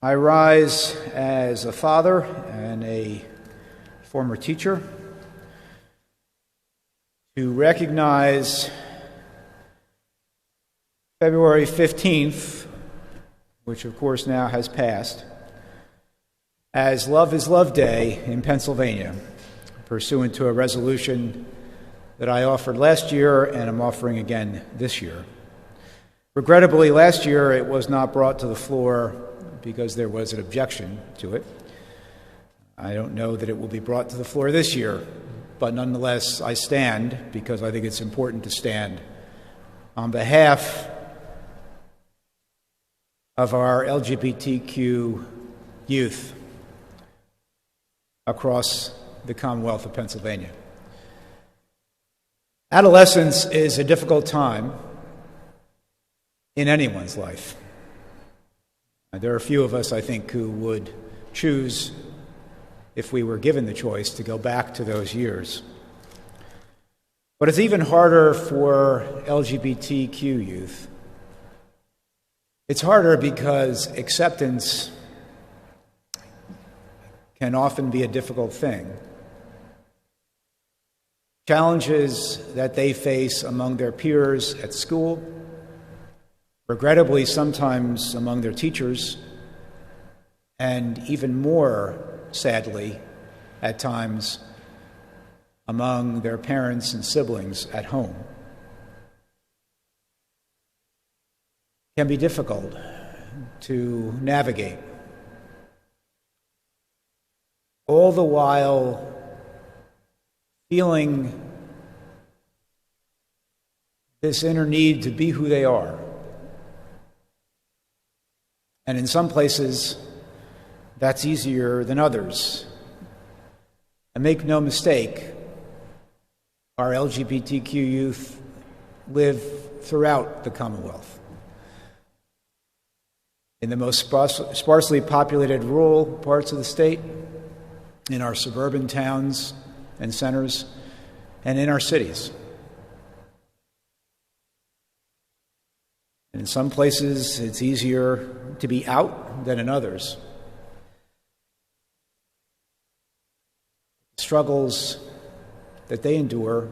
I rise as a father and a former teacher to recognize February 15th, which of course now has passed, as Love is Love Day in Pennsylvania, pursuant to a resolution that I offered last year and I'm offering again this year. Regrettably, last year it was not brought to the floor because there was an objection to it. I don't know that it will be brought to the floor this year, but nonetheless I stand because I think it's important to stand on behalf of our LGBTQ youth across the Commonwealth of Pennsylvania. Adolescence is a difficult time in anyone's life. There are a few of us, I think, who would choose, if we were given the choice, to go back to those years. But it's even harder for LGBTQ youth. It's harder because acceptance can often be a difficult thing. Challenges that they face among their peers at school, regrettably sometimes among their teachers, and even more sadly at times among their parents and siblings at home, can be difficult to navigate. All the while feeling this inner need to be who they are. And in some places, that's easier than others. And make no mistake, our LGBTQ youth live throughout the Commonwealth. In the most sparsely populated rural parts of the state, in our suburban towns and centers, and in our cities. And in some places, it's easier to be out than in others. Struggles that they endure,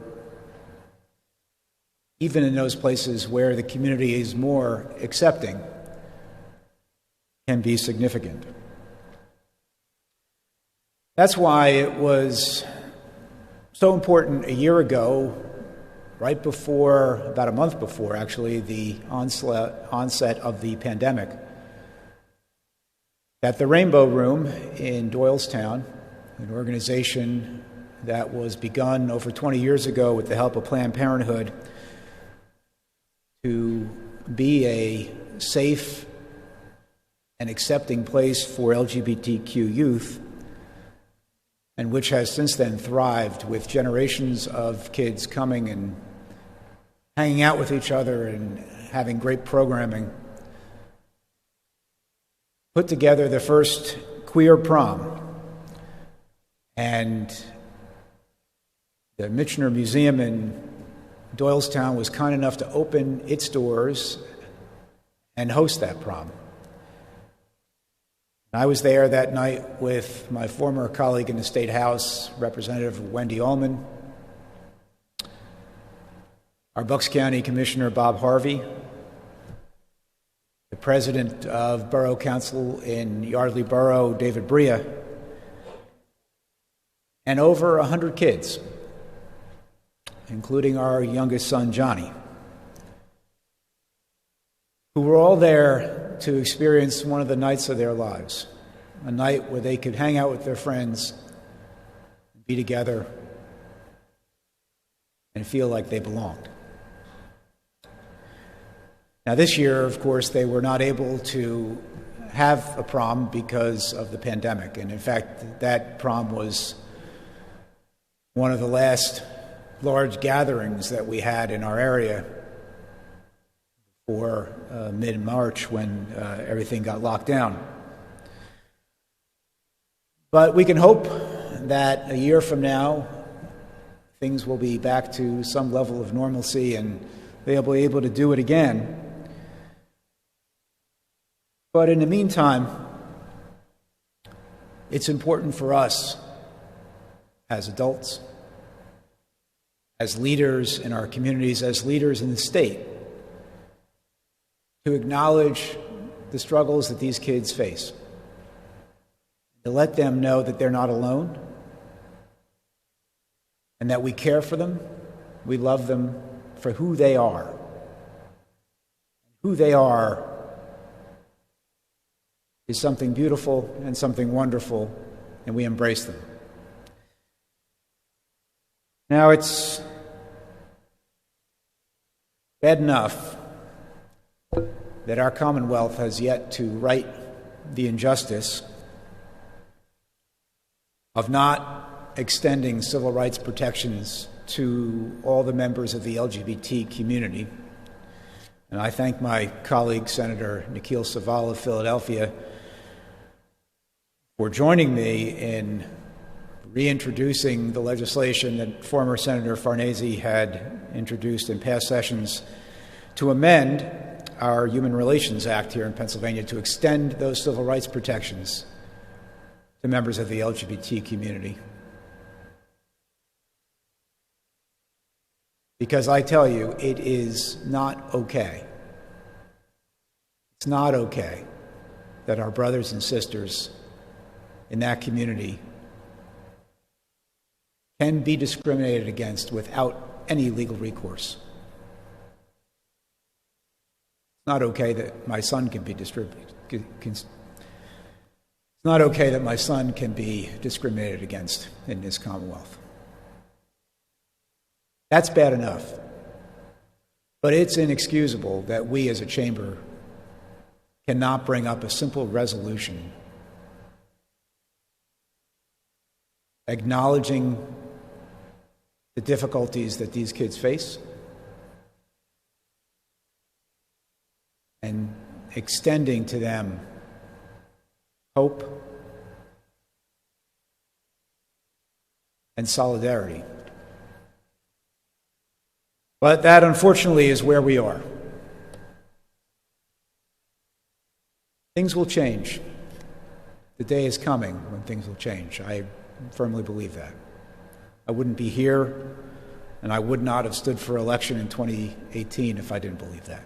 even in those places where the community is more accepting, can be significant. That's why it was so important a year ago, right before, about a month before actually, the onset of the pandemic, that the Rainbow Room in Doylestown, an organization that was begun over 20 years ago with the help of Planned Parenthood to be a safe and accepting place for LGBTQ youth, and which has since then thrived with generations of kids coming and hanging out with each other and having great programming, put together the first queer prom. And the Michener Museum in Doylestown was kind enough to open its doors and host that prom. I was there that night with my former colleague in the State House, Representative Wendy Ullman, our Bucks County Commissioner Bob Harvey, the President of Borough Council in Yardley Borough, David Bria, and over 100 kids, including our youngest son, Johnny, who were all there to experience one of the nights of their lives, a night where they could hang out with their friends, be together, and feel like they belonged. Now this year, of course, they were not able to have a prom because of the pandemic, and in fact, that prom was one of the last large gatherings that we had in our area for mid-March when everything got locked down. But we can hope that a year from now, things will be back to some level of normalcy and they'll be able to do it again. But in the meantime, It's important for us as adults, as leaders in our communities, as leaders in the state, to acknowledge the struggles that these kids face, to let them know that they're not alone, and that we care for them, we love them for who they are. Who they are is something beautiful and something wonderful, and we embrace them. Now, it's bad enough that our Commonwealth has yet to right the injustice of not extending civil rights protections to all the members of the LGBT community. And I thank my colleague, Senator Nikhil Saval of Philadelphia, for joining me in reintroducing the legislation that former Senator Farnese had introduced in past sessions to amend our Human Relations Act here in Pennsylvania to extend those civil rights protections to members of the LGBT community. Because I tell you, it is not okay. It's not okay that our brothers and sisters in that community can be discriminated against without any legal recourse. It's not okay that my son can be It's not okay that my son can be discriminated against in this Commonwealth. That's bad enough. But it's inexcusable that we as a chamber cannot bring up a simple resolution acknowledging the difficulties that these kids face and extending to them hope and solidarity. But that, unfortunately, is where we are. Things will change. The day is coming when things will change. I firmly believe that. I wouldn't be here, and I would not have stood for election in 2018 if I didn't believe that.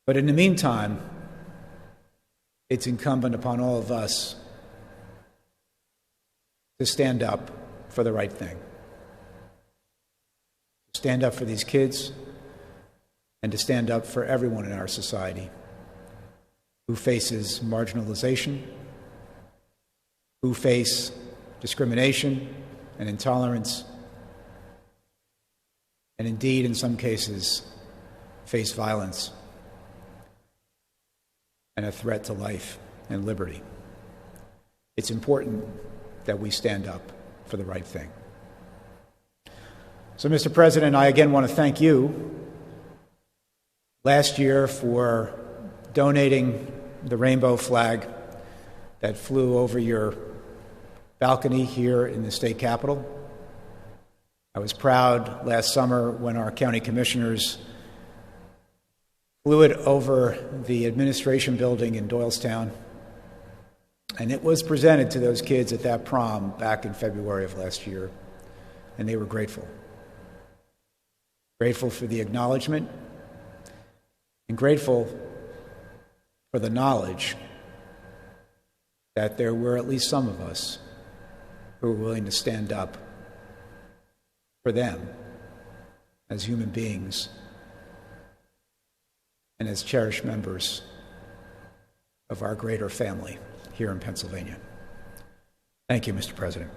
But in the meantime, it's incumbent upon all of us to stand up for the right thing. To stand up for these kids and to stand up for everyone in our society who faces marginalization, who face discrimination and intolerance, and indeed, in some cases, face violence and a threat to life and liberty. It's important that we stand up for the right thing. So, Mr. President, I again want to thank you last year for donating the rainbow flag that flew over your balcony here in the state capitol. I was proud last summer when our county commissioners flew it over the administration building in Doylestown, and it was presented to those kids at that prom back in February of last year, and they were grateful. Grateful for the acknowledgement, and grateful for the knowledge that there were at least some of us who were willing to stand up for them as human beings and as cherished members of our greater family here in Pennsylvania. Thank you, Mr. President.